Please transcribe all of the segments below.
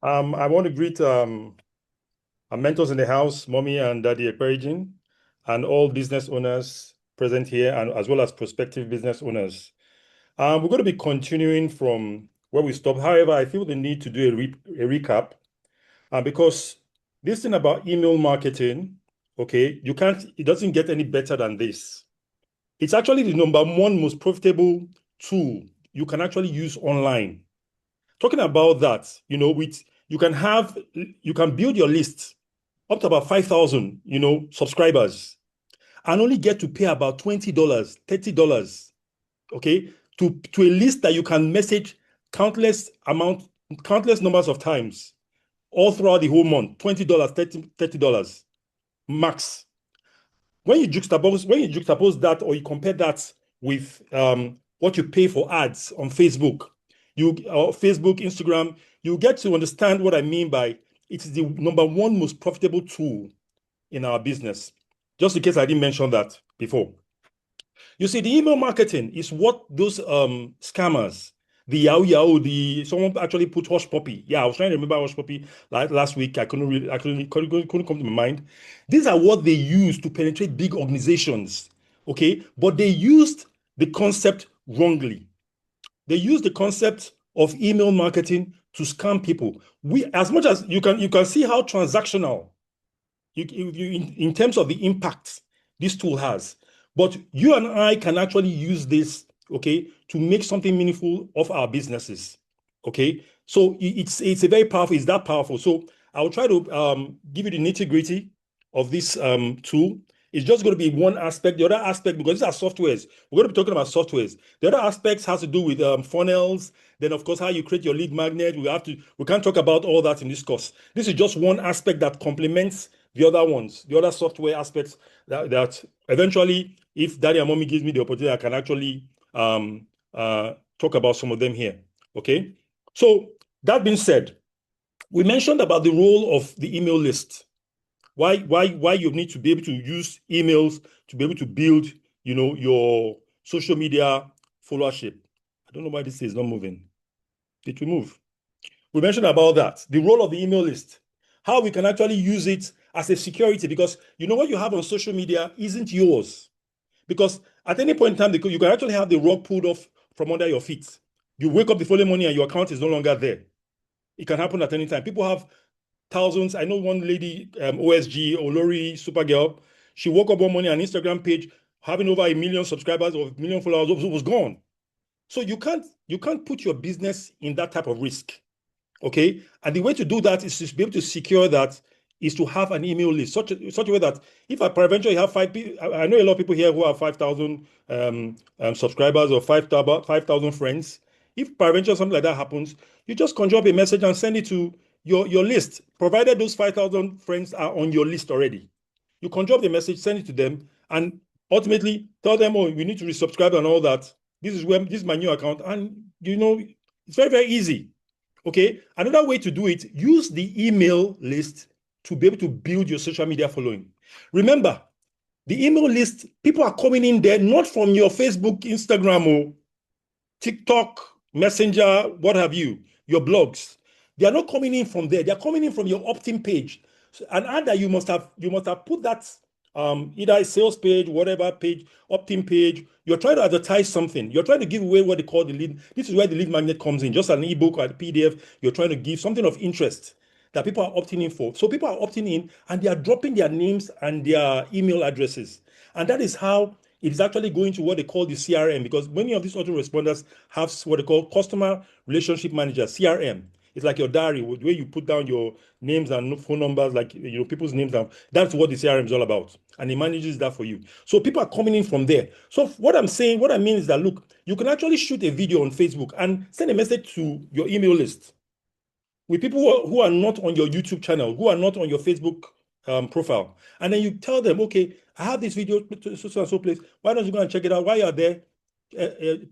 I want to greet our mentors in the house, Mommy and Daddy Ekperigin, and all business owners present here, and as well as prospective business owners. We're going to be continuing from where we stopped. However, I feel the need to do a recap because this thing about email marketing, okay, it doesn't get any better than this. It's actually the number one most profitable tool you can actually use online. Talking about that, you can build your list up to about 5,000, subscribers, and only get to pay about $20, $30, okay, to a list that you can message countless numbers of times all throughout the whole month. $20, $30 max. When you juxtapose that, or you compare that with what you pay for ads on Facebook, Facebook, Instagram, you get to understand what I mean by it's the number one most profitable tool in our business. Just in case I didn't mention that before. You see, the email marketing is what those scammers, the Yahoo, someone actually put Hush Puppy. Yeah, I was trying to remember Hush Puppy like last week. I couldn't come to my mind. These are what they use to penetrate big organizations. Okay, but they used the concept wrongly. They used the concept of email marketing to scam people. As much as you can see how transactional in terms of the impact this tool has. But you and I can actually use this, okay, to make something meaningful of our businesses, okay? So it's that powerful. So I'll try to give you the nitty-gritty of this tool. It's just going to be one aspect. The other aspect, because these are softwares, we're going to be talking about softwares. The other aspects has to do with funnels. Then, of course, how you create your lead magnet. We can't talk about all that in this course. This is just one aspect that complements the other ones, the other software aspects that eventually, if Daddy and Mommy gives me the opportunity, I can actually talk about some of them here. Okay. So that being said, we mentioned about the role of the email list. Why you need to be able to use emails to be able to build, your social media followership. I don't know why this is not moving. It will move. We mentioned about that, the role of the email list, how we can actually use it as a security, because what you have on social media isn't yours. Because at any point in time, you can actually have the rug pulled off from under your feet. You wake up the following morning and your account is no longer there. It can happen at any time. People have thousands. I know one lady, OSG, Olori Supergirl, she woke up one morning, an Instagram page having over 1 million subscribers or 1 million followers was gone. So you can't put your business in that type of risk. Okay, and the way to do that is to be able to secure that is to have an email list such a way that if I peradventure you have 5 people, I know a lot of people here who have 5,000 subscribers or 5,000 friends. If peradventure something like that happens, you just conjure up a message and send it to your list, provided those 5,000 friends are on your list already. You conjure up the message, send it to them, and ultimately tell them, oh, we need to resubscribe and all that. This is my new account, and it's very, very easy. Okay, another way to do it, use the email list to be able to build your social media following. Remember, the email list, people are coming in there not from your Facebook, Instagram, or TikTok, Messenger, what have you, your blogs. They are not coming in from there. They are coming in from your opt-in page. So, and either you must have put that either a sales page, whatever page, opt-in page. You're trying to advertise something. You're trying to give away what they call the lead. This is where the lead magnet comes in, just an ebook or a PDF. You're trying to give something of interest that people are opting in for. So people are opting in and they are dropping their names and their email addresses. And that is how it is actually going to what they call the CRM, because many of these autoresponders have what they call customer relationship manager, CRM. It's like your diary, where you put down your names and phone numbers, like people's names down. That's what the CRM is all about, and it manages that for you. So people are coming in from there. So what I mean is that look, you can actually shoot a video on Facebook and send a message to your email list with people who are not on your YouTube channel, who are not on your Facebook profile, and then you tell them, okay, I have this video so and so place. Why don't you go and check it out? While you're there,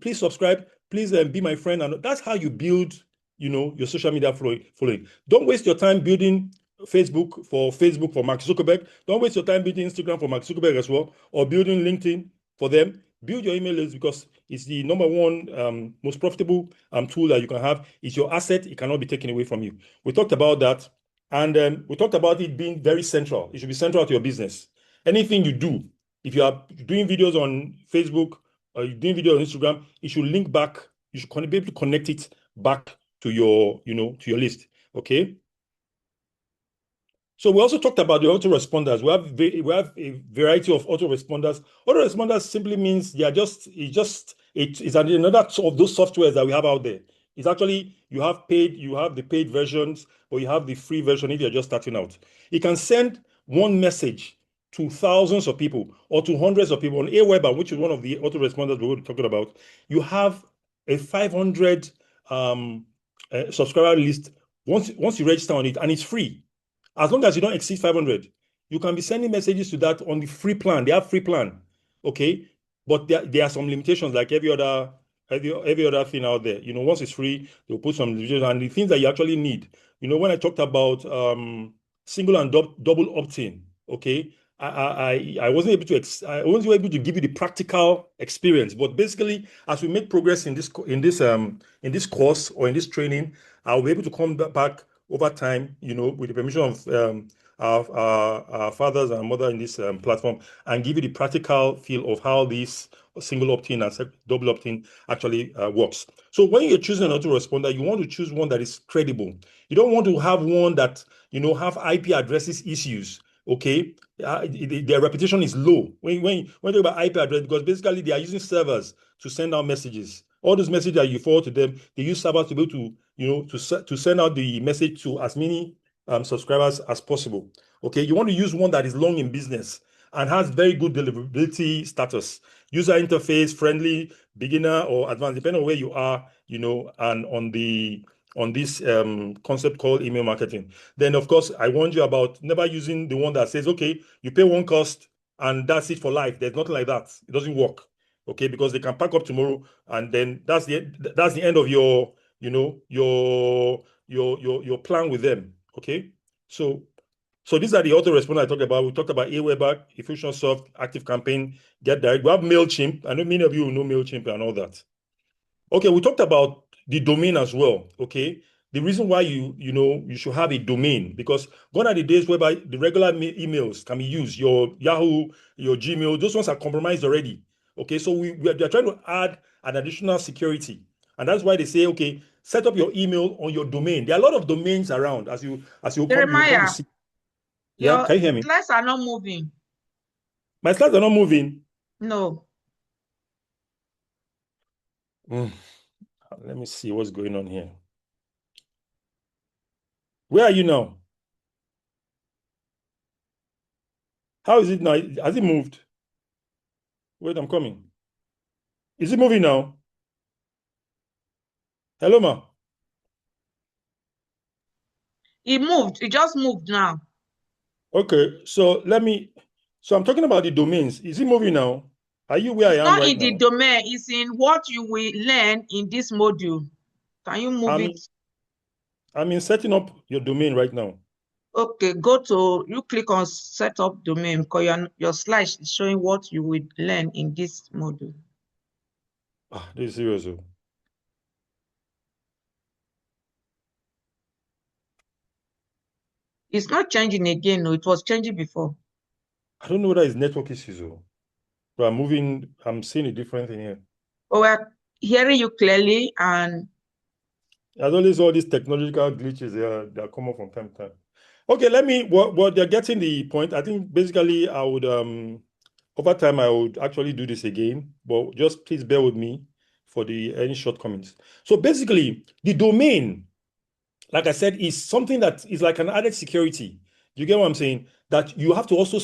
please subscribe. Please be my friend, and that's how you build your social media following. Don't waste your time building Facebook for Mark Zuckerberg. Don't waste your time building Instagram for Mark Zuckerberg as well, or building LinkedIn for them. Build your email list because it's the number one most profitable tool that you can have. It's your asset. It cannot be taken away from you. We talked about that. And we talked about it being very central. It should be central to your business. Anything you do, if you are doing videos on Facebook or you're doing videos on Instagram, it should link back. You should be able to connect it back to your, to your list. Okay. So we also talked about the autoresponders. We have a variety of autoresponders. Autoresponders simply means they are it's another of those softwares that we have out there. It's actually you have the paid versions, or you have the free version if you're just starting out. It can send one message to thousands of people or to hundreds of people on Aweber, which is one of the autoresponders we were talking about. You have a 500 subscriber list once you register on it, and it's free. As long as you don't exceed 500, you can be sending messages to that on the free plan. They have free plan, okay? But there are some limitations, like every other thing out there. Once it's free, they'll put some limitations and the things that you actually need. When I talked about single and double opt-in, okay? I wasn't able to give you the practical experience, but basically, as we make progress in this course or in this training, I'll be able to come back over time, with the permission of our fathers and mother in this platform, and give you the practical feel of how this single opt-in and double opt-in actually works. So when you're choosing an autoresponder, you want to choose one that is credible. You don't want to have one that, have IP addresses issues, okay? Their reputation is low. When you talk about IP address, because basically they are using servers to send out messages. All those messages that you forward to them, they use servers to be able to send out the message to as many subscribers as possible. Okay, you want to use one that is long in business and has very good deliverability status, user interface, friendly, beginner or advanced, depending on where you are, and on this concept called email marketing. Then, of course, I warned you about never using the one that says, okay, you pay one cost and that's it for life. There's nothing like that. It doesn't work. Okay, because they can pack up tomorrow, and then that's the end of your your plan with them. Okay, so these are the autoresponder I talked about. We talked about Aweber, Infusionsoft, ActiveCampaign, GetDirect. We have MailChimp. I know many of you know MailChimp and all that. Okay, we talked about the domain as well. Okay, the reason why you should have a domain, because gone are the days whereby the regular emails can be used. Your Yahoo, your Gmail, those ones are compromised already. Okay, so they're trying to add an additional security, and that's why they say, okay, set up your email on your domain. There are a lot of domains around as you come to see. Yeah, can you hear me? Your slides are not moving. My slides are not moving. No. Let me see what's going on here. Where are you now? How is it now? Has it moved? Wait, I'm coming. Is it moving now? Hello, ma. It moved. It just moved now. Okay, so I'm talking about the domains. Is it moving now? Are you where I am right now? It's not in the domain. It's in what you will learn in this module. Can you move it? I'm in setting up your domain right now. Okay, you click on set up domain because your slide is showing what you will learn in this module. This is serious. It's not changing again. No, it was changing before. I don't know whether it's network issues, but I'm seeing a different thing here. But we're hearing you clearly, and there's always all these technological glitches that come up from time to time. Okay, they're getting the point. I think basically I would over time I would actually do this again, but just please bear with me for any shortcomings. So basically, the domain, like I said, is something that is like an added security. You get what I'm saying? That you have to also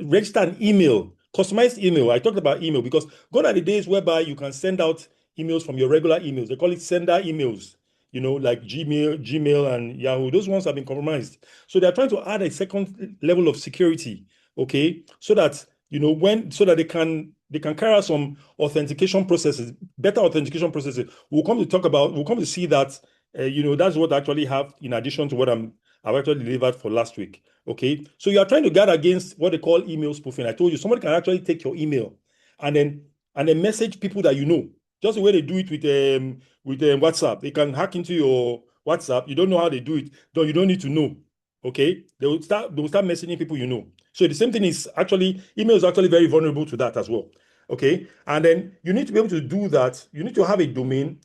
register an email, customized email. I talked about email because gone are the days whereby you can send out emails from your regular emails. They call it sender emails, like Gmail and Yahoo. Those ones have been compromised. So they're trying to add a second level of security, okay? So that, they can carry out some authentication processes, better authentication processes. We'll come to see that that's what I actually have in addition to what I've actually delivered for last week. Okay, so you are trying to guard against what they call email spoofing. I told you somebody can actually take your email and then and then message people that you know. Just the way they do it with WhatsApp. They can hack into your WhatsApp. You don't know how they do it. You don't need to know. Okay, they will start messaging people you know. So the same thing is actually, email is actually very vulnerable to that as well. Okay, and then you need to be able to do that. You need to have a domain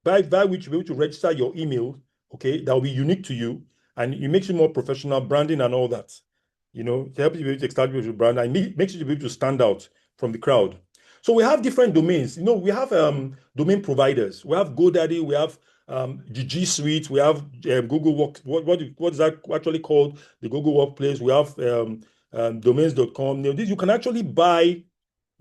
by which you'll be able to register your email. Okay, that will be unique to you, and it makes you more professional, branding and all that. You know, to help you be able to establish your brand and makes you be able to stand out from the crowd. So we have different domains. You know, we have domain providers. We have GoDaddy. We have the G Suite. We have Google Work. What is that actually called? The Google Workplace. We have domains.com. You know, you can actually buy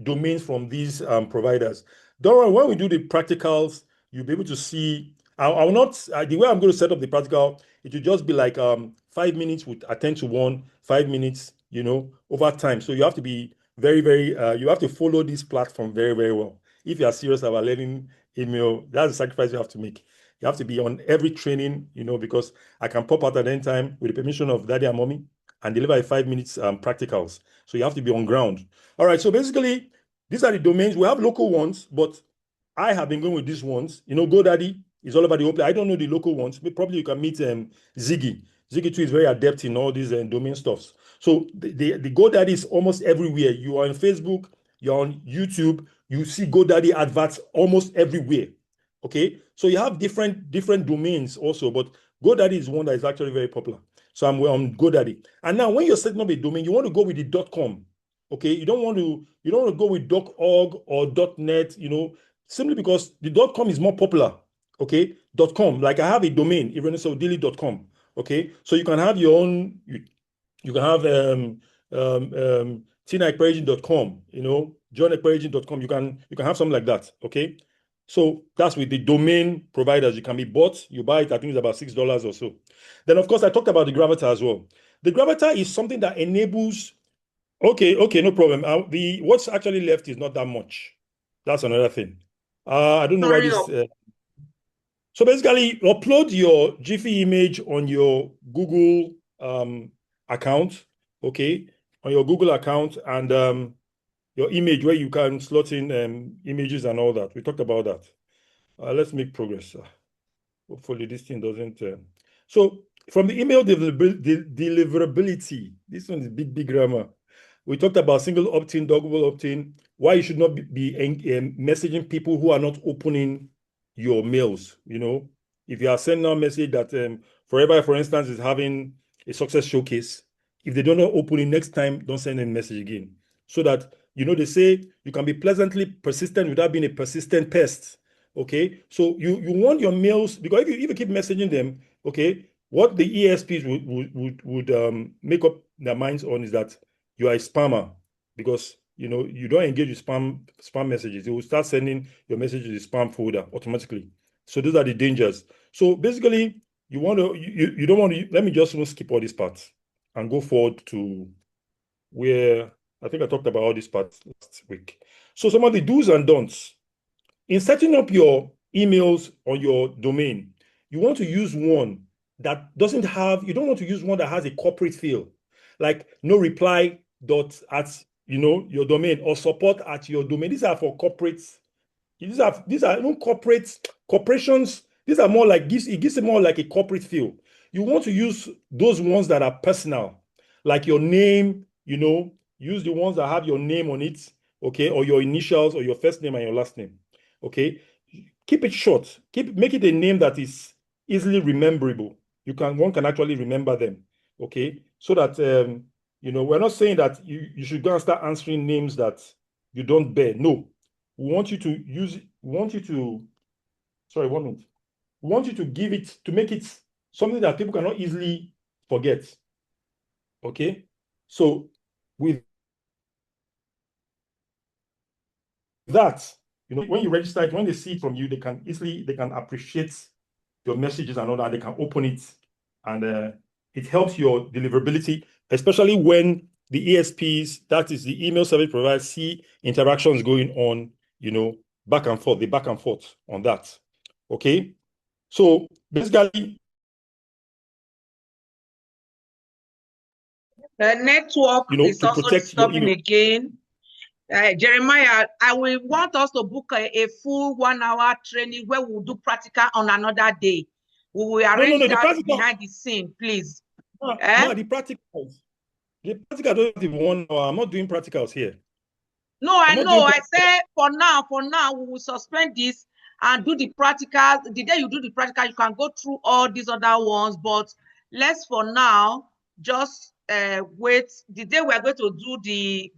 domains from these providers. Don't worry, when we do the practicals, you'll be able to see. I will not, the way I'm going to set up the practical, it will just be like 5 minutes with attend to one, 5 minutes, you know, over time. So you have to be very, very, you have to follow this platform very, very well. If you are serious about learning email, that's the sacrifice you have to make. You have to be on every training, you know, because I can pop out at any time with the permission of daddy and mommy and deliver a 5 minutes practicals. So you have to be on ground. All right, so basically, these are the domains. We have local ones, but I have been going with these ones. You know, GoDaddy is all over the whole place. I don't know the local ones, but probably you can meet Ziggy. Ziggy too is very adept in all these domain stuffs. So the GoDaddy is almost everywhere. You are on Facebook, you're on YouTube, you see GoDaddy adverts almost everywhere. Okay, so you have different domains also, but GoDaddy is one that is actually very popular. So I'm on GoDaddy. And now when you're setting up a domain, you want to go with the .com. Okay, you don't want to go with .org or .net, you know, simply because the .com is more popular. Okay, .com, like I have a domain, irenesodili.com. Okay, so you can have your own, you can have tinaekperigin.com, you know, johnekperigin.com. You can have something like that. Okay, so that's with the domain providers. You can be bought. You buy it, I think it's about $6 or so. Then of course I talked about the Gravatar as well. The Gravatar is something that enables. Okay, no problem. What's actually left is not that much. That's another thing. I don't know why this. So basically, upload your Jiffy image on your Google account, okay, on your Google account, and your image where you can slot in images and all that. We talked about that. Let's make progress. Hopefully, this thing doesn't. So from the email deliverability, this one is big grammar. We talked about single opt-in, double opt-in, why you should not be messaging people who are not opening your mails. You know, if you are sending a message that Forever, for instance, is having a success showcase, if they don't open it next time, don't send any message again. So that, you know, they say you can be pleasantly persistent without being a persistent pest. Okay, so you want your mails, because if you keep messaging them, okay, what the ESPs would make up their minds on is that you are a spammer, because you know you don't engage with spam messages. They will start sending your message to the spam folder automatically. So those are the dangers. So basically, you don't want to. Let me just skip all these parts and go forward to where I think I talked about all these parts last week. So some of the do's and don'ts in setting up your emails on your domain. You want to use one that doesn't have. You don't want to use one that has a corporate feel, like no reply dot at your domain or support at your domain. These are for corporates. These are no corporations. These are more like it gives it more like a corporate feel. You want to use those ones that are personal, like your name. Use the ones that have your name on it, okay, or your initials or your first name and your last name, okay. Keep it short. Make it a name that is easily rememberable. One can actually remember them, okay, so that we're not saying that you should go and start answering names that you don't bear. No, we want you to sorry, 1 minute. We want you to make it something that people cannot easily forget. Okay, so with that, when you register it, when they see it from you, they can appreciate your messages and all that. They can open it, and it helps your deliverability, especially when the ESPs, that is the email service providers, see interactions going on, back and forth, the back and forth on that. Okay, so basically, the network is to also protect your disturbing email again. Jeremiah, I will want us to book a full 1 hour training where we'll do practical on another day. We will arrange No, the that practical, behind the scene, please. Eh? ma, the practicals don't have 1 hour. I'm not doing practicals here. No, I I'm not know. doing I say for now, we will suspend this and do the practical. The day you do the practical, you can go through all these other ones. But let's for now just wait. The day we are going to do the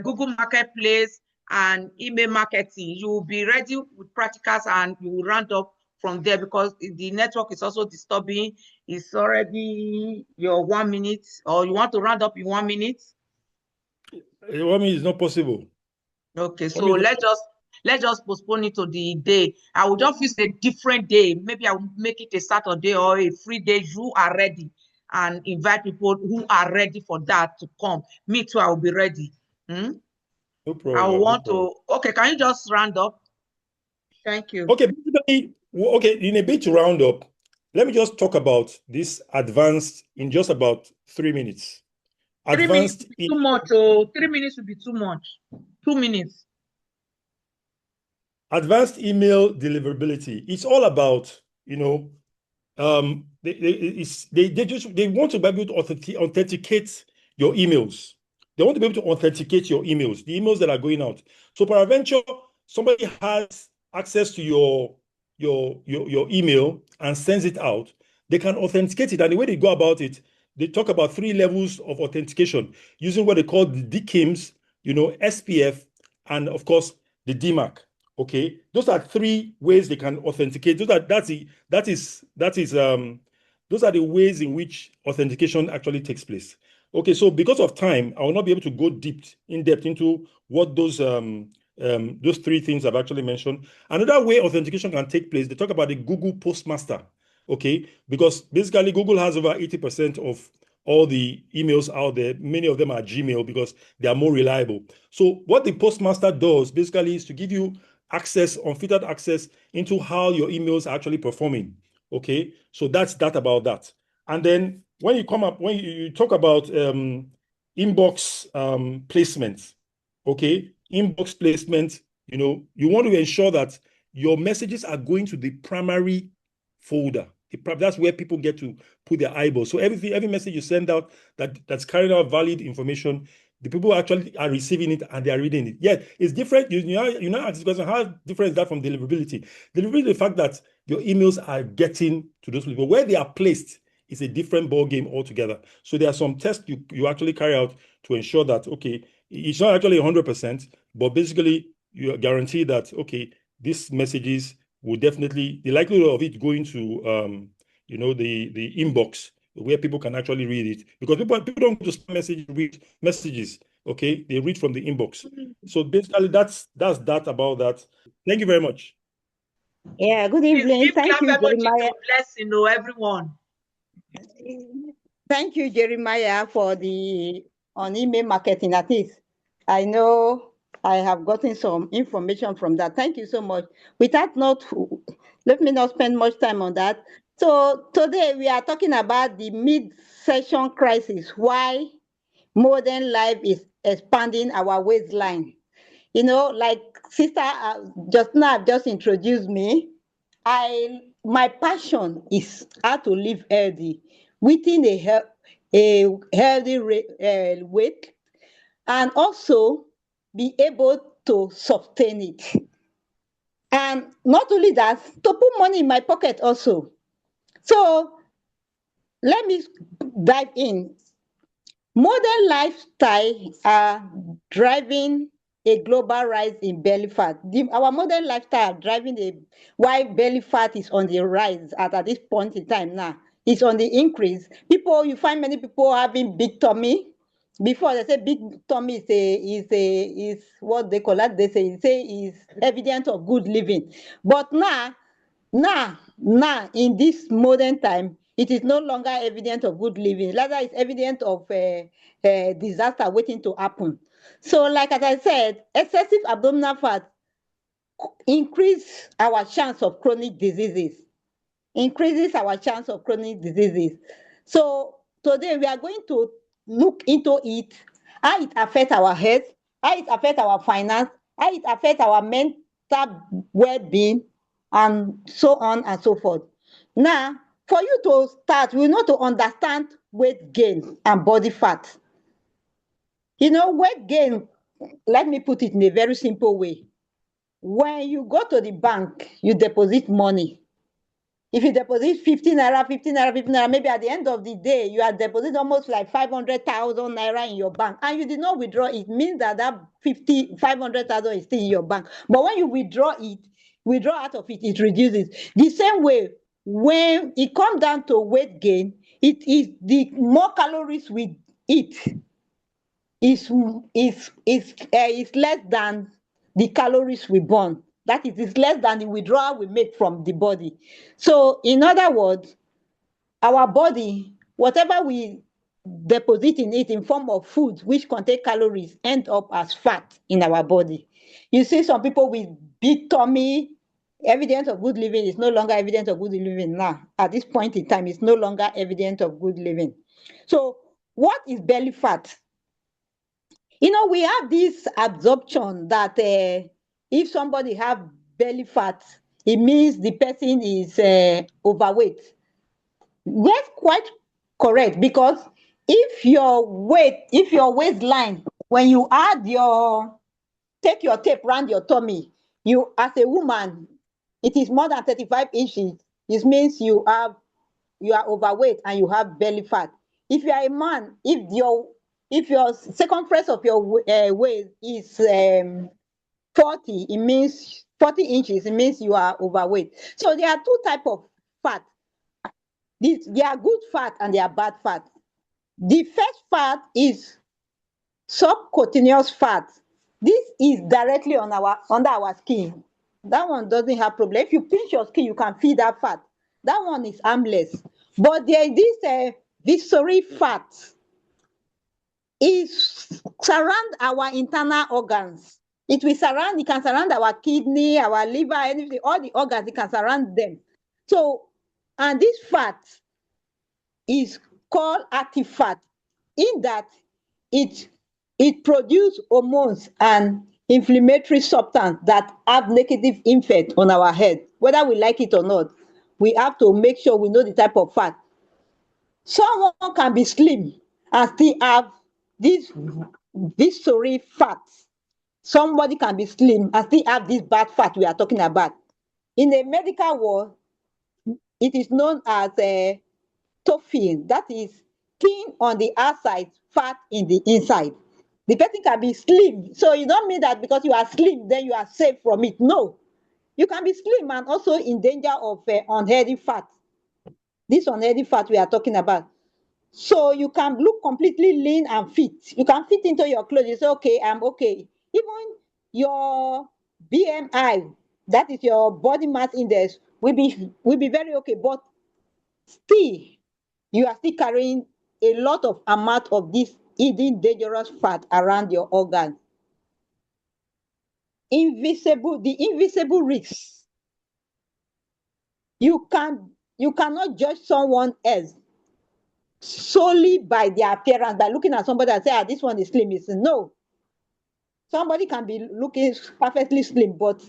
Google Marketplace and email marketing, you will be ready with practicals and you will round up from there because the network is also disturbing. It's already your 1 minute, or you want to round up in 1 minute? What mean it's not possible? Okay, so let's just postpone it to the day. I will just use a different day. Maybe I will make it a Saturday or a free day. You are ready and invite people who are ready for that to come. Me too, I will be ready. No I problem. want to. Okay, can you just round up? Thank you. Okay, in a bit to round up, let me just talk about this advanced in just about 3 minutes. 3 minutes Advanced will be too much. Oh, 3 minutes will be too much. 2 minutes. advanced email deliverability. It's all about, they want to be able to authenticate your emails. They want to be able to authenticate your emails, the emails that are going out. So peradventure, somebody has access to your email and sends it out. They can authenticate it, and the way they go about it, they talk about 3 levels of authentication using what they call the DKIMs, SPF, and of course the DMARC. Okay, those are 3 ways they can authenticate. Those are the ways in which authentication actually takes place. Okay, so because of time, I will not be able to go in depth into what those 3 things I've actually mentioned. Another way authentication can take place, they talk about the Google Postmaster. Okay, because basically Google has over 80% of all the emails out there. Many of them are Gmail because they are more reliable. So what the Postmaster does basically is to give you access, unfiltered access into how your emails are actually performing. Okay, so that's that about that. And then when you talk about inbox placement, okay, inbox placement, you want to ensure that your messages are going to the primary folder. That's where people get to put their eyeballs. So every message you send out that's carrying out valid information, the people actually are receiving it and they are reading it. Yeah, it's different. You now ask this question, how different is that from deliverability? Deliverability, the fact that your emails are getting to those people. Where they are placed is a different ball game altogether. So there are some tests you actually carry out to ensure that, okay, it's not actually 100%, but basically you guarantee that, okay, these messages will definitely, the likelihood of it going to, the inbox where people can actually read it, because people don't just read messages. Okay, they read from the inbox. So basically, that's that about that. Thank you very much. Yeah, good Please evening. give Thank you, clap emoji Jeremiah. to blessing, everyone. Thank you, Jeremiah, for the on email marketing. At least I know I have gotten some information from that. Thank you so much. Let me not spend much time on that. So today we are talking about the mid-session crisis, why modern life is expanding our waistline. Like sister just now just introduced me. My passion is how to live healthy within a healthy weight, and also be able to sustain it. And not only that, to put money in my pocket also. So let me dive in. Modern lifestyle are driving a global rise in belly fat. Our modern lifestyle driving why belly fat is on the rise at this point in time now. It's on the increase. You find many people having big tummy. Before they say big tummy is what they call that. They say is evidence of good living. But now, in this modern time, it is no longer evidence of good living. Rather, it's evidence of disaster waiting to happen. So, like as I said, excessive abdominal fat increases our chance of chronic diseases. So today we are going to look into it, how it affects our health, how it affects our finance, how it affects our mental well-being, and so on and so forth. Now, for you to start, we need to understand weight gain and body fat. Weight gain, let me put it in a very simple way. When you go to the bank, you deposit money. If you deposit 15 naira, 15 naira, 15 naira, maybe at the end of the day, you are depositing almost like 500,000 naira in your bank, and you did not withdraw it, means that 500,000 is still in your bank. But when you withdraw out of it, it reduces. The same way, when it comes down to weight gain, it is the more calories we eat is less than the calories we burn. That is, it's less than the withdrawal we make from the body. So, in other words, our body, whatever we deposit in it in form of food which contain calories, end up as fat in our body. You see some people with big tummy, evidence of good living is no longer evidence of good living now. At this point in time, it's no longer evidence of good living. So, what is belly fat? We have this absorption that if somebody have belly fat, it means the person is overweight. That's quite correct, because if your waistline, when you take your tape around your tummy, you, as a woman, it is more than 35 inches. This means you are overweight and you have belly fat. If you are a man, if your circumference of your waist is 40, it means 40 inches, it means you are overweight. So there are two types of fat. There are good fat and there are bad fat. The first fat is subcutaneous fat. This is directly under our skin. That one doesn't have problem. If you pinch your skin, you can feel that fat. That one is harmless. But there is this visceral fat. It surround our internal organs. It can surround our kidney, our liver, anything, all the organs, it can surround them. So, and this fat is called active fat, in that it produces hormones and inflammatory substance that have negative effect on our health. Whether we like it or not, we have to make sure we know the type of fat. Someone can be slim and still have this visceral fat. Somebody can be slim and still have this bad fat we are talking about. In the medical world, it is known as tophin. That is thin on the outside, fat in the inside. The person can be slim. So you don't mean that because you are slim, then you are safe from it. No. You can be slim and also in danger of unhealthy fat. This unhealthy fat we are talking about. So you can look completely lean and fit. You can fit into your clothes. You say, okay, I'm okay. Even your BMI, that is your body mass index, will be very okay. But still, you are still carrying a lot of amount of this hidden dangerous fat around your organs. The invisible risks. You cannot judge someone else solely by their appearance, by looking at somebody and say, this one is slim. No. Somebody can be looking perfectly slim, but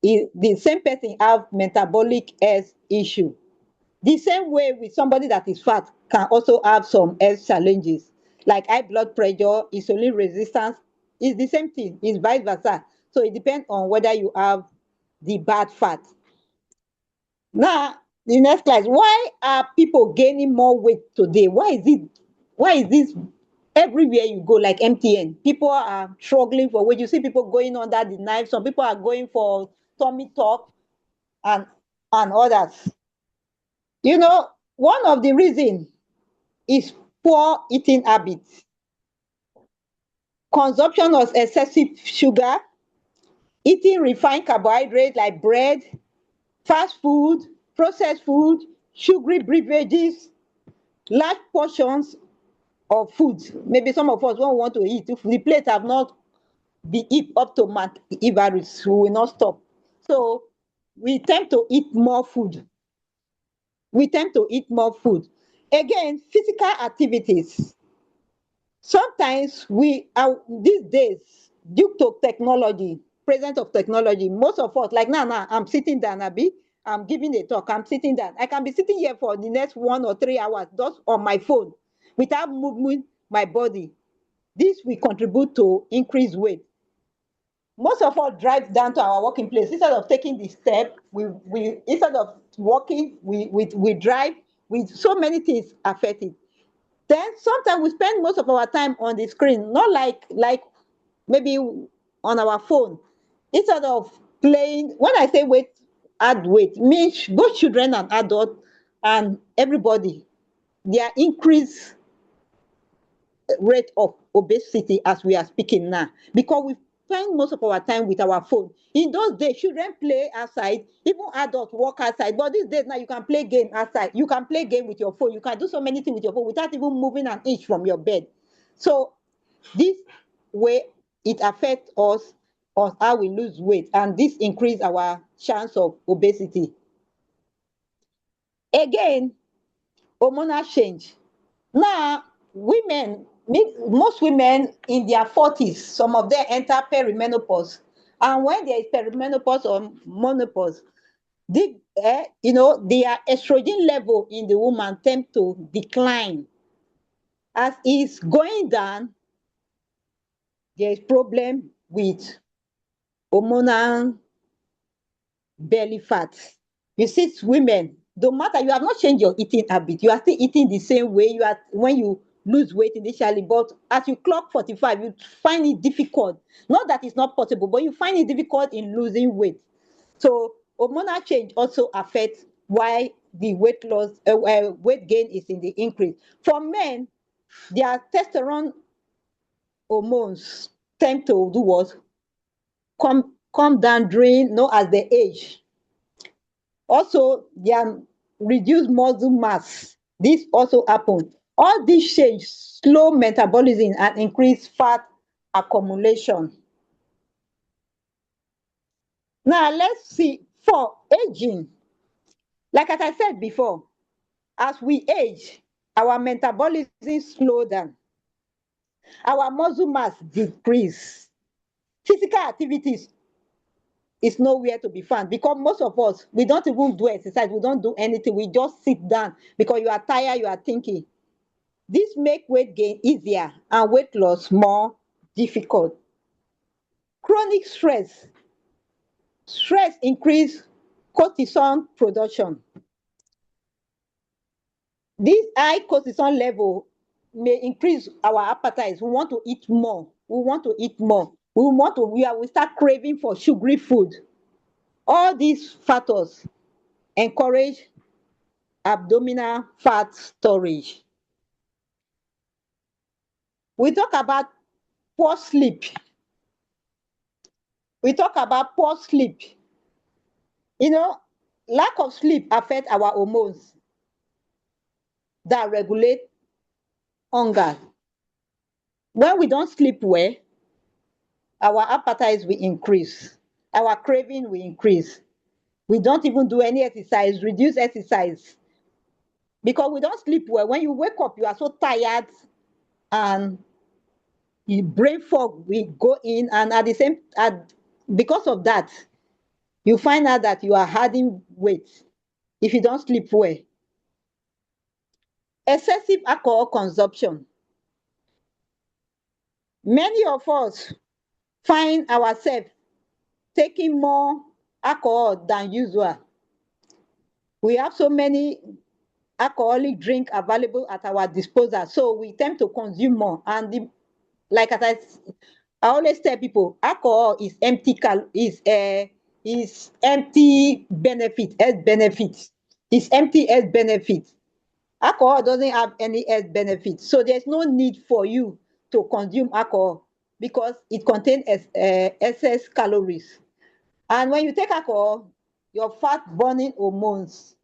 the same person have metabolic health issue. The same way with somebody that is fat can also have some health challenges, like high blood pressure, insulin resistance. It's the same thing. It's vice versa. So it depends on whether you have the bad fat. Now, the next slide. Why are people gaining more weight today? Why is this everywhere you go, like MTN? People are struggling for weight. You see people going under the knife. Some people are going for tummy tuck and others. One of the reasons is poor eating habits. Consumption of excessive sugar, eating refined carbohydrates like bread, fast food, processed food, sugary beverages, large portions of food. Maybe some of us, when we want to eat, if the plate have not been up to Mount Everest, we will not stop. So we tend to eat more food. Again, physical activities. Sometimes these days, due to technology, presence of technology, most of us, like now, I'm sitting down, I'm giving a talk, I'm sitting down. I can be sitting here for the next 1 or 3 hours just on my phone without moving my body. This will contribute to increased weight. Most of us drive down to our working place. Instead of taking the step, we instead of walking, we drive. With so many things affected. Then sometimes we spend most of our time on the screen, not like maybe on our phone. Instead of playing, when I say weight, add weight, means both children and adults and everybody, their increased rate of obesity as we are speaking now, because we spend most of our time with our phone. In those days, children play outside, even adults walk outside. But these days now, you can play game outside. You can play game with your phone. You can do so many things with your phone without even moving an inch from your bed. So this way, it affects us on how we lose weight, and this increase our chance of obesity. Again, hormonal change. Now, most women in their 40s, some of them enter perimenopause. And when there is perimenopause or menopause, their estrogen level in the woman tend to decline. As it's going down, there is problem with hormonal belly fat. You see, women, no matter, you have not changed your eating habit, you are still eating the same way you are when you lose weight initially, but as you clock 45, you find it difficult. Not that it's not possible, but you find it difficult in losing weight. So hormonal change also affects why the weight gain is in the increase. For men, their testosterone hormones tend to do what? Come down during, as they age. Also, their reduced muscle mass. This also happens. All these change slow metabolism and increase fat accumulation. Now, let's see for aging. Like as I said before, as we age, our metabolism slow down. Our muscle mass decrease. Physical activities is nowhere to be found, because most of us, we don't even do exercise, we don't do anything, we just sit down because you are tired, you are thinking. This make weight gain easier and weight loss more difficult. Chronic stress. Stress increase cortisol production. This high cortisol level may increase our appetite. We want to eat more. We want to eat more. We start craving for sugary food. All these factors encourage abdominal fat storage. We talk about poor sleep. Lack of sleep affects our hormones that regulate hunger. When we don't sleep well, our appetite will increase. Our craving will increase. We don't even do any exercise, reduce exercise. Because we don't sleep well. When you wake up, you are so tired, and your brain fog will go in, and because of that, you find out that you are adding weight if you don't sleep well. Excessive alcohol consumption. Many of us find ourselves taking more alcohol than usual. We have so many alcoholic drink available at our disposal, so we tend to consume more. And like as I always tell people, alcohol is empty benefit, health benefits. It's empty health benefits. Alcohol doesn't have any health benefits, so there's no need for you to consume alcohol because it contains excess calories. And when you take alcohol, your fat burning hormones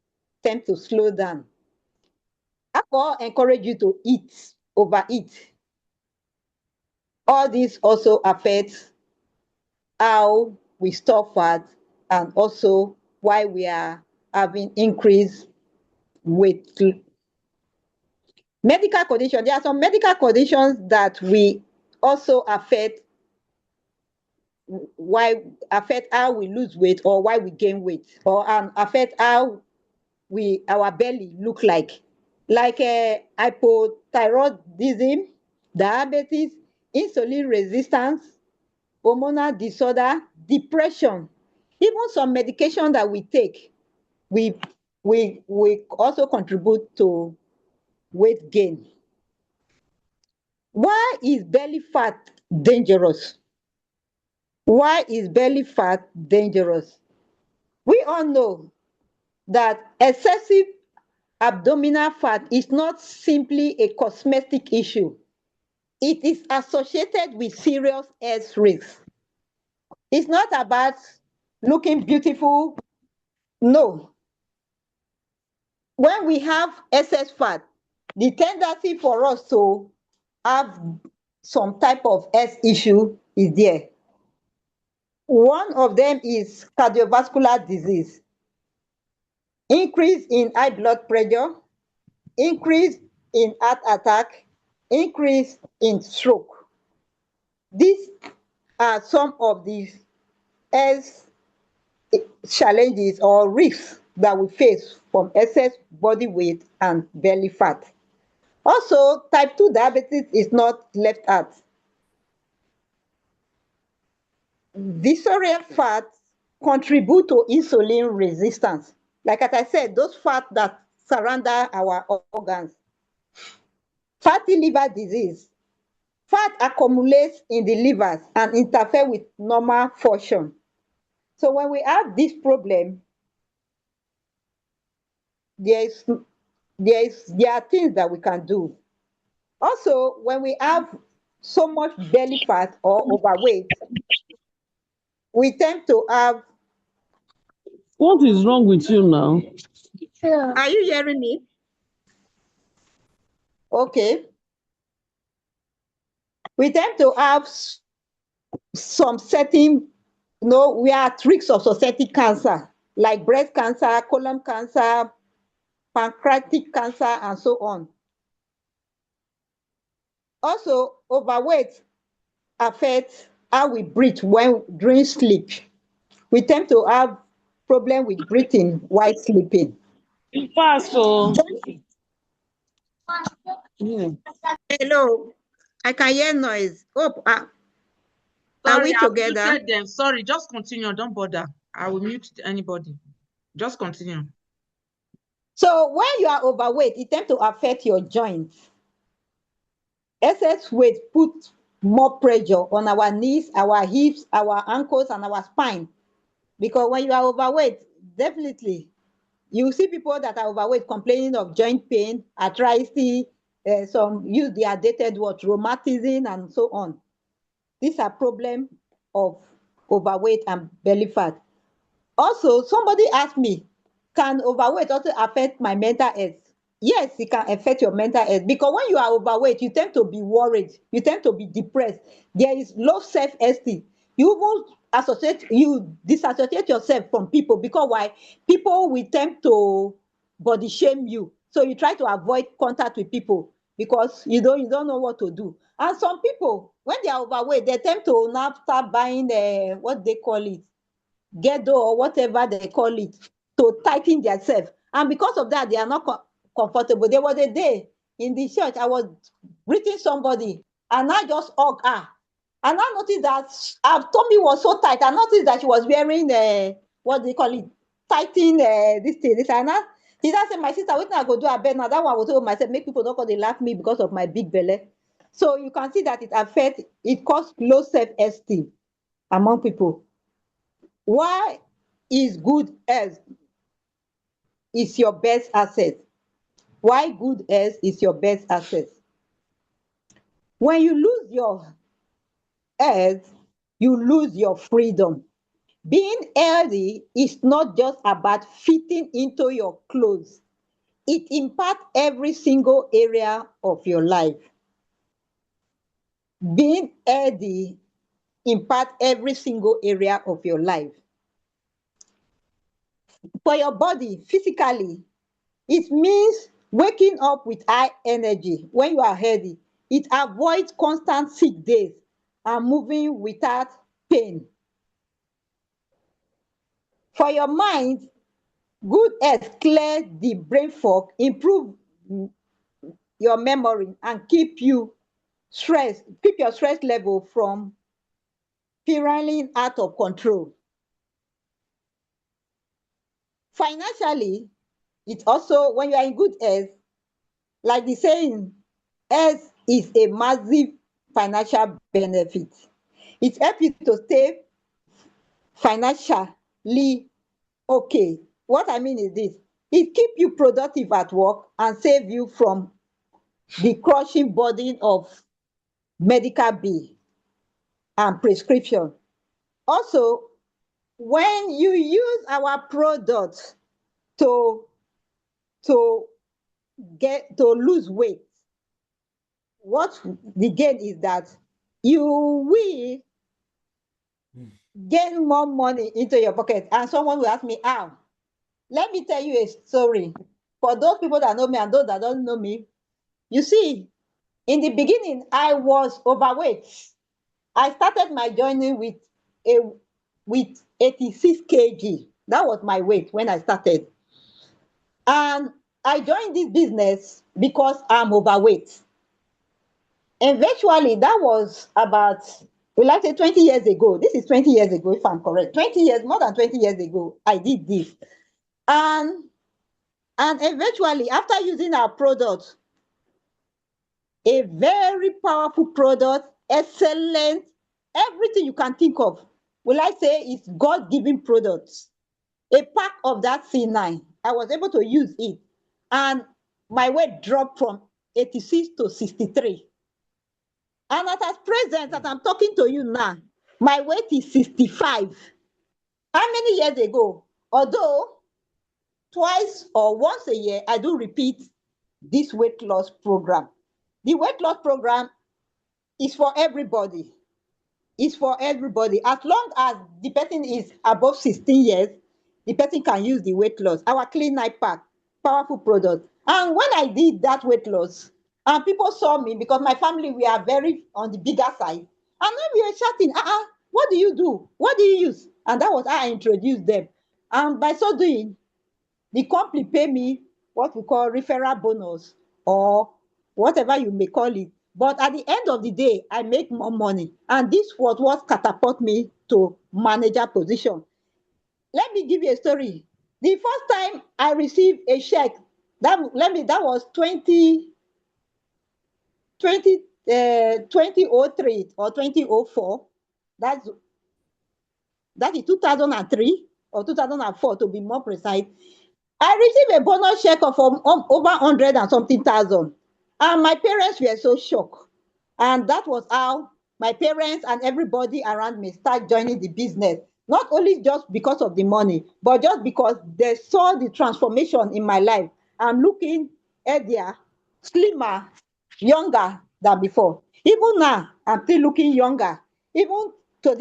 tend to slow down. Alcohol encourages you to overeat. All this also affects how we store fat and also why we are having increased weight. Medical conditions. There are some medical conditions that will also affect affect how we lose weight or why we gain weight, or affect how our belly look like hypothyroidism, diabetes, insulin resistance, hormonal disorder, depression, even some medication that we take, we also contribute to weight gain. Why is belly fat dangerous? Why is belly fat dangerous? We all know that excessive abdominal fat is not simply a cosmetic issue. It is associated with serious health risks. It's not about looking beautiful. No. When we have excess fat, the tendency for us to have some type of health issue is there. One of them is cardiovascular disease, increase in high blood pressure, increase in heart attack, increase in stroke. These are some of the health challenges or risks that we face from excess body weight and belly fat. Also, type 2 diabetes is not left out. Visceral fats contribute to insulin resistance. Like as I said, those fats that surround our organs. Fatty liver disease. Fat accumulates in the livers and interfere with normal function. So when we have this problem, there are things that we can do. Also, when we have so much belly fat or overweight, we tend to have. What is wrong with you now? Are you hearing me? Okay. We tend to have some certain, we are at risk of society cancer, like breast cancer, colon cancer, pancreatic cancer, and so on. Also, overweight affects how we breathe during sleep. We tend to have problem with breathing while sleeping. Fast, so. Yeah. Hello, I can hear noise. Are we together? Muted them. Sorry, just continue. Don't bother. I will mute anybody. Just continue. So when you are overweight, it tends to affect your joints. Excess weight puts more pressure on our knees, our hips, our ankles, and our spine. Because when you are overweight, definitely, you see people that are overweight complaining of joint pain, arthritis, some use the outdated word, rheumatism, and so on. These are problems of overweight and belly fat. Also, somebody asked me, can overweight also affect my mental health? Yes, it can affect your mental health, because when you are overweight, you tend to be worried, you tend to be depressed. There is low self-esteem. You disassociate yourself from people, because why? People will tend to body shame you. So you try to avoid contact with people because you don't know what to do. And some people, when they are overweight, they tend to now start buying what they call it, ghetto or whatever they call it, to tighten themselves. And because of that, they are not comfortable. There was a day in the church, I was greeting somebody, and I just hugged her. And I noticed that her tummy was so tight. I noticed that she was wearing what they call it, tighten this thing. And he said, my sister, what I go do? I bet now that one was told myself, make people don't call they laugh me because of my big belly. So you can see that it causes low self-esteem among people. Why is good health is your best asset? Why good health is your best asset? When you lose your health, you lose your freedom. Being healthy is not just about fitting into your clothes. It impacts every single area of your life. Being healthy impacts every single area of your life. For your body, physically, it means waking up with high energy. When you are healthy, it avoids constant sick days and moving without pain. For your mind, good health clear the brain fog, improve your memory, and keep your stress level from spiraling out of control. Financially, it also, when you are in good health, like the saying, health is a massive financial benefit. It helps you to stay financially okay. What I mean is this: it keeps you productive at work and save you from the crushing burden of medical bill and prescription. Also, when you use our products to lose weight, what the gain is that you will gain more money into your pocket. And someone will ask me, how? Let me tell you a story. For those people that know me and those that don't know me, you see, in the beginning, I was overweight. I started my journey with 86 kg. That was my weight when I started. And I joined this business because I'm overweight. Eventually, that was about, we like to say 20 years ago. This is 20 years ago, if I'm correct. 20 years, more than 20 years ago, I did this. And eventually, after using our product, a very powerful product, excellent, everything you can think of, will I say it's God-given products. A pack of that C9, I was able to use it. And my weight dropped from 86 to 63. And at present, that I'm talking to you now, my weight is 65. How many years ago? Although twice or once a year, I do repeat this weight loss program. The weight loss program is for everybody. It's for everybody. As long as the person is above 16 years, the person can use the weight loss. Our Clean Night Pack, powerful product. And when I did that weight loss, and people saw me, because my family, we are very on the bigger side, and then we were chatting, what do you do? What do you use? And that was how I introduced them. And by so doing, the company pay me what we call referral bonus, or whatever you may call it. But at the end of the day, I make more money. And this was what catapulted me to manager position. Let me give you a story. The first time I received a check, that was 2003 or 2004. That is 2003 or 2004 to be more precise. I received a bonus check of over 100 and something thousand. And my parents were so shocked. And that was how my parents and everybody around me started joining the business. Not only just because of the money, but just because they saw the transformation in my life. I'm looking healthier, slimmer, younger than before. Even now, I'm still looking younger. Even to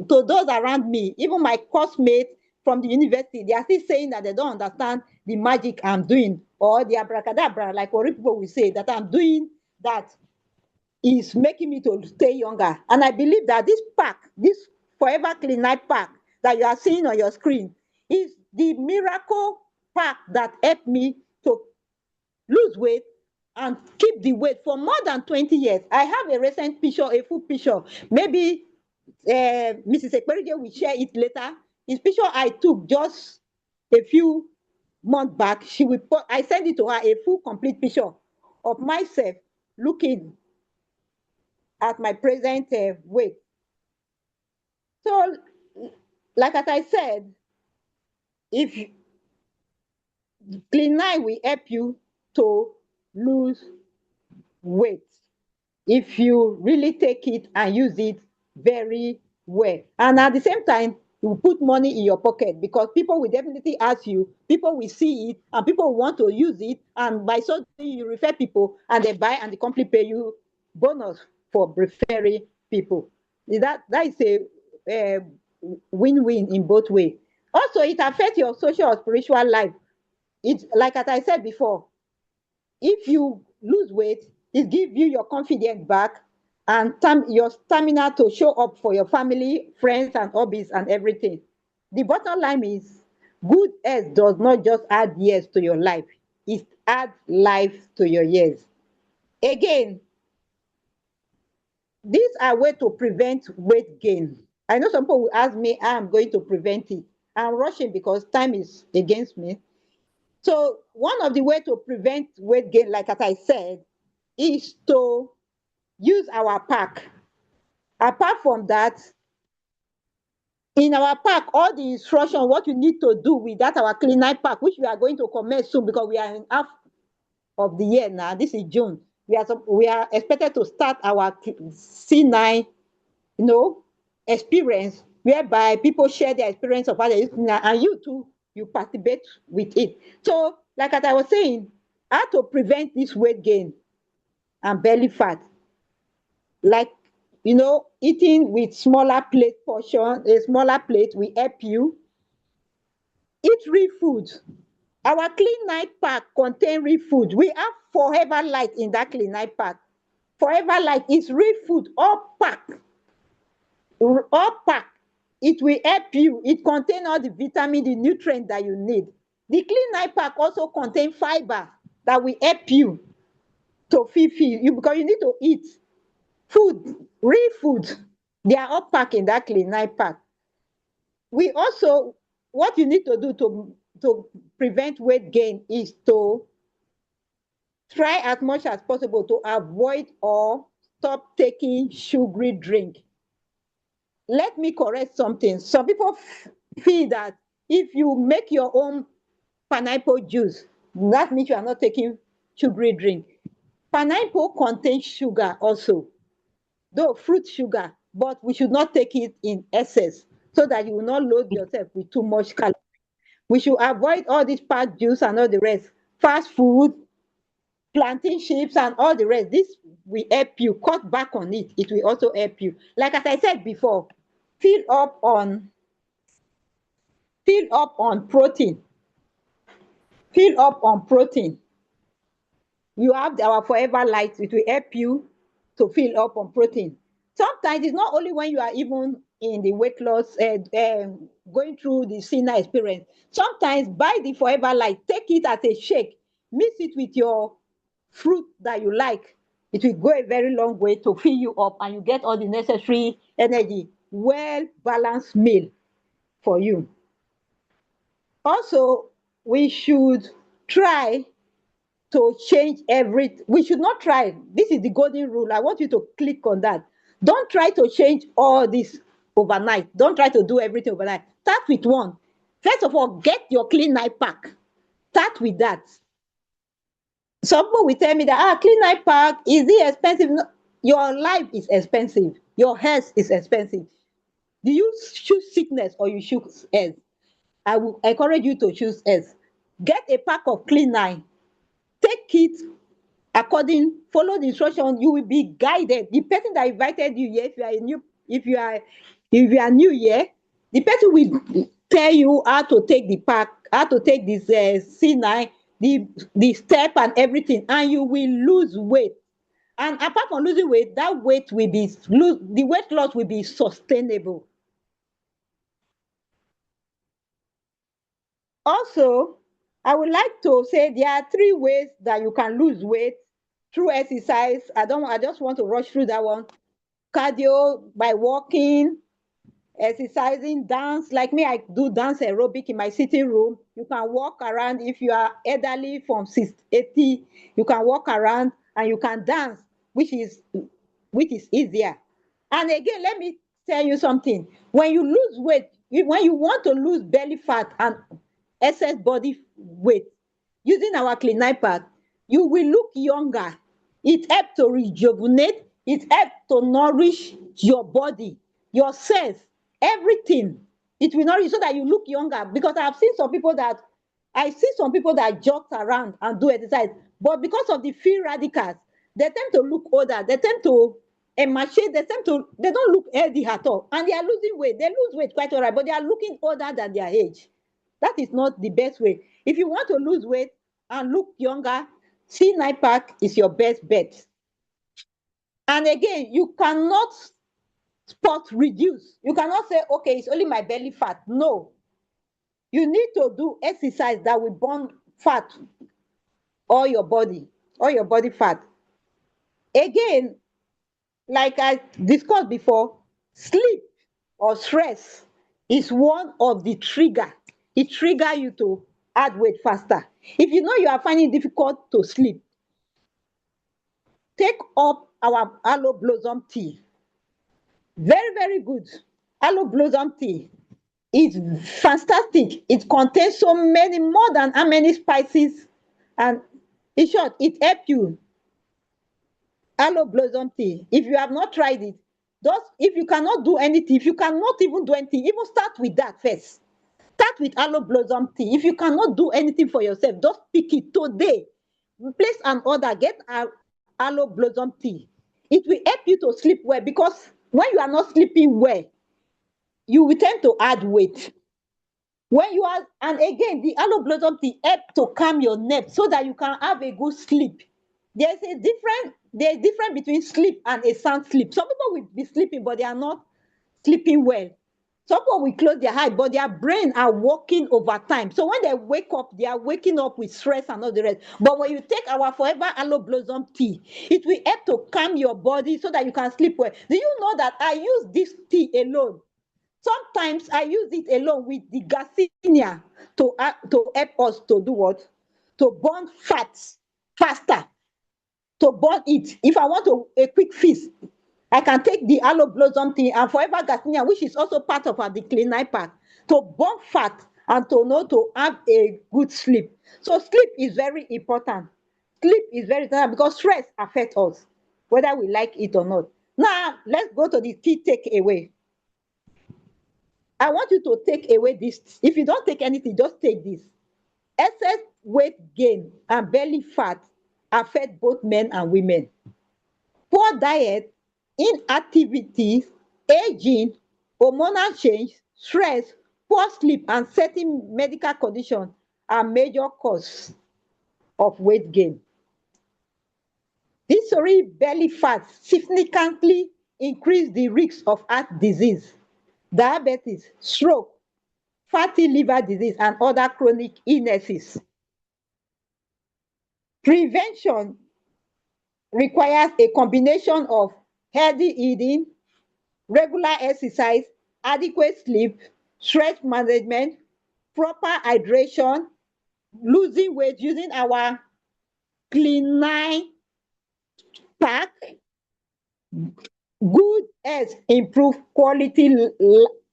those around me, even my classmates from the university, they are still saying that they don't understand the magic I'm doing, or the abracadabra, like what people will say, that I'm doing that is making me to stay younger. And I believe that this pack, this Forever Clean Night Pack that you are seeing on your screen, is the miracle pack that helped me to lose weight and keep the weight for more than 20 years. I have a recent picture, a full picture. Maybe Mrs. Ekperige will share it later. It's picture I took just a few months back. I sent it to her, a full complete picture of myself looking at my present weight. So, like as I said, if Clean Night will help you to lose weight, if you really take it and use it very well. And at the same time, you put money in your pocket, because people will definitely ask you, people will see it, and people will want to use it. And by so doing, you refer people, and they buy, and the company pay you bonus for referring people. That is a win-win in both ways. Also, it affects your social or spiritual life. It's like as I said before, if you lose weight, it gives you your confidence back, and your stamina to show up for your family, friends, and hobbies and everything. The bottom line is good health does not just add years to your life, it adds life to your years. Again, these are ways to prevent weight gain. I know some people will ask me how I'm going to prevent it. I'm rushing because time is against me. So one of the ways to prevent weight gain, like as I said, is to use our pack. Apart from that, in our pack, all the instruction, what you need to do with that our clean night pack, which we are going to commence soon because we are in half of the year now. This is June. We are expected to start our C9, experience, whereby people share their experience of how they use it, and you too, you participate with it. So, like as I was saying, how to prevent this weight gain and belly fat, like eating with smaller plate portion, a smaller plate will help you. Eat real food. Our clean night pack contain real food. We have Forever Light in that clean night pack. Forever Light is real food, all packed. All packed. It will help you. It contains all the vitamin, the nutrient that you need. The clean night pack also contains fiber that will help you to fulfill you, because you need to eat food, real food. They are all packed in that clean night pack. We also, what you need to do to prevent weight gain is to try as much as possible to avoid or stop taking sugary drink. Let me correct something. Some people feel that if you make your own pineapple juice, that means you are not taking sugary drink. Pineapple contains sugar also, though fruit sugar, but we should not take it in excess so that you will not load yourself with too much calories. We should avoid all this packed juice and all the rest, fast food, plantain chips, and all the rest. This will help you cut back on it. It will also help you. Like as I said before, fill up on protein. Fill up on protein. You have our Forever Light. It will help you to fill up on protein. Sometimes it's not only when you are even in the weight loss, going through the SINA experience. Sometimes buy the Forever Light, take it as a shake, mix it with your fruit that you like. It will go a very long way to fill you up, and you get all the necessary energy. Well-balanced meal for you. Also, we should try to change we should not try. This is the golden rule. I want you to click on that. Don't try to change all this overnight. Don't try to do everything overnight. Start with one. First of all, get your clean night pack. Start with that. Some people will tell me that clean night pack, is it expensive? No, your life is expensive. Your health is expensive. Do you choose sickness or you choose health? I will encourage you to choose health. Get a pack of clean night. Take it follow the instruction. You will be guided. The person that invited you here, if you are new here, the person will tell you how to take the pack, how to take this C9, the step and everything, and you will lose weight. And apart from losing weight, the weight loss will be sustainable. Also, I would like to say there are 3 ways that you can lose weight through exercise. I just want to rush through that one. Cardio, by walking, exercising, dance. Like me, I do dance aerobic in my sitting room. You can walk around. If you are elderly from 80, you can walk around and you can dance, which is easier. And again, let me tell you something. When you lose weight, when you want to lose belly fat and excess body weight, using our clean night pack, you will look younger. It helps to rejuvenate. It helps to nourish your body, your cells, everything. It will nourish so that you look younger. Because I see some people that jog around and do exercise, but because of the free radicals, they tend to look older. They tend to emaciate. They don't look healthy at all, and they are losing weight. They lose weight quite all right, but they are looking older than their age. That is not the best way. If you want to lose weight and look younger, C9 pack is your best bet. And again, you cannot spot reduce. You cannot say, okay, it's only my belly fat. No. You need to do exercise that will burn fat, all your body fat. Again, like I discussed before, sleep or stress is one of the trigger. It trigger you to add weight faster. If you know you are finding it difficult to sleep, take up our aloe blossom tea. Very, very good. Aloe blossom tea is fantastic. It contains so many, more than how many spices, and in short, it helps you. Aloe blossom tea. If you have not tried it, just if you cannot do anything, if you cannot even do anything, even start with that first. Start with aloe blossom tea. If you cannot do anything for yourself, just pick it today. Place an order, get aloe blossom tea. It will help you to sleep well, because when you are not sleeping well, you will tend to add weight. When you are, and again, the aloe blossom tea help to calm your nerves so that you can have a good sleep. There's difference between sleep and a sound sleep. Some people will be sleeping, but they are not sleeping well. Some people will close their eyes, but their brain are working overtime. So when they wake up, they are waking up with stress and all the rest. But when you take our Forever Aloe Blossom tea, it will help to calm your body so that you can sleep well. Do you know that I use this tea alone? Sometimes I use it alone with the Garcinia to help us to do what? To burn fats faster. To burn it. If I want a quick fix, I can take the aloe blossom tea and Forever Garcinia, which is also part of our declinite pack, to burn fat and to have a good sleep. So sleep is very important. Sleep is very important because stress affects us, whether we like it or not. Now, let's go to the key takeaway. I want you to take away this. If you don't take anything, just take this. Excess weight gain and belly fat affect both men and women. Poor diet, inactivity, aging, hormonal change, stress, poor sleep, and certain medical conditions are major causes of weight gain. Visceral belly fat significantly increase the risk of heart disease, diabetes, stroke, fatty liver disease, and other chronic illnesses. Prevention requires a combination of healthy eating, regular exercise, adequate sleep, stress management, proper hydration, losing weight using our Clean9 pack. Good health improve quality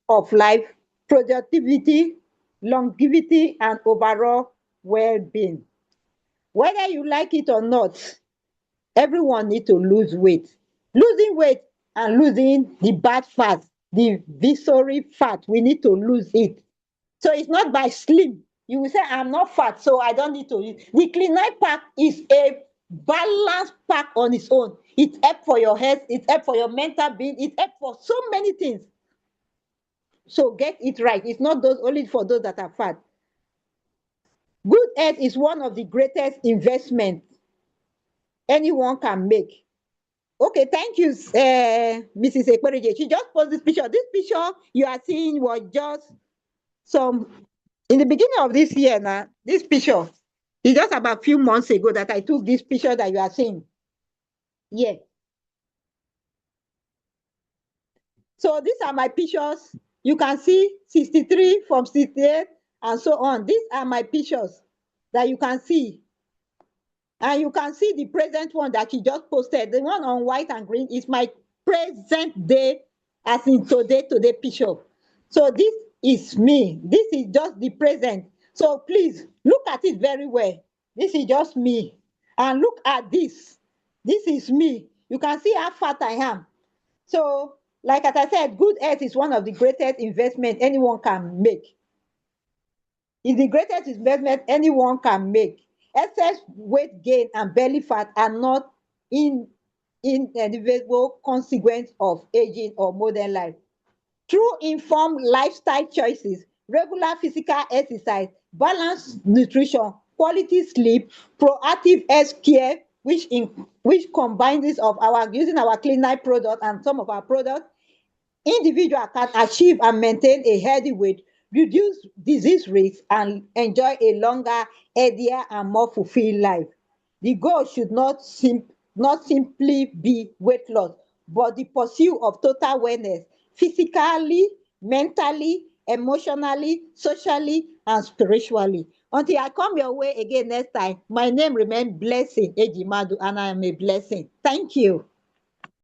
of life, productivity, longevity, and overall well-being. Whether you like it or not, everyone needs to lose weight. Losing weight and losing the bad fat, the visceral fat, we need to lose it. So it's not by slim. You will say, I'm not fat, so I don't need to eat. The Clean9 pack is a balanced pack on its own. It helps for your health, it helps for your mental being, it helps for so many things. So get it right. It's not only for those that are fat. Good health is one of the greatest investments anyone can make. Okay, thank you, Mrs. Ekperije. She just posted this picture. This picture you are seeing was just in the beginning of this year now. This picture is just about a few months ago that I took this picture that you are seeing. Yeah. So these are my pictures. You can see 63 from 68 and so on. These are my pictures that you can see. And you can see the present one that she just posted. The one on white and green is my present day, as in today picture. So this is me. This is just the present. So please look at it very well. This is just me. And look at this. This is me. You can see how fat I am. So, like as I said, good health is one of the greatest investments anyone can make. It's the greatest investment anyone can make. Excess weight gain and belly fat are not inevitable consequence of aging or modern life. Through informed lifestyle choices, regular physical exercise, balanced nutrition, quality sleep, proactive health care, which combines of our using our Clean Night product and some of our products, individual can achieve and maintain a healthy weight, reduce disease risks, and enjoy a longer, healthier, and more fulfilled life. The goal should not simply be weight loss, but the pursuit of total wellness, physically, mentally, emotionally, socially, and spiritually. Until I come your way again next time, my name remains Blessing Ejimadu, and I am a blessing. Thank you.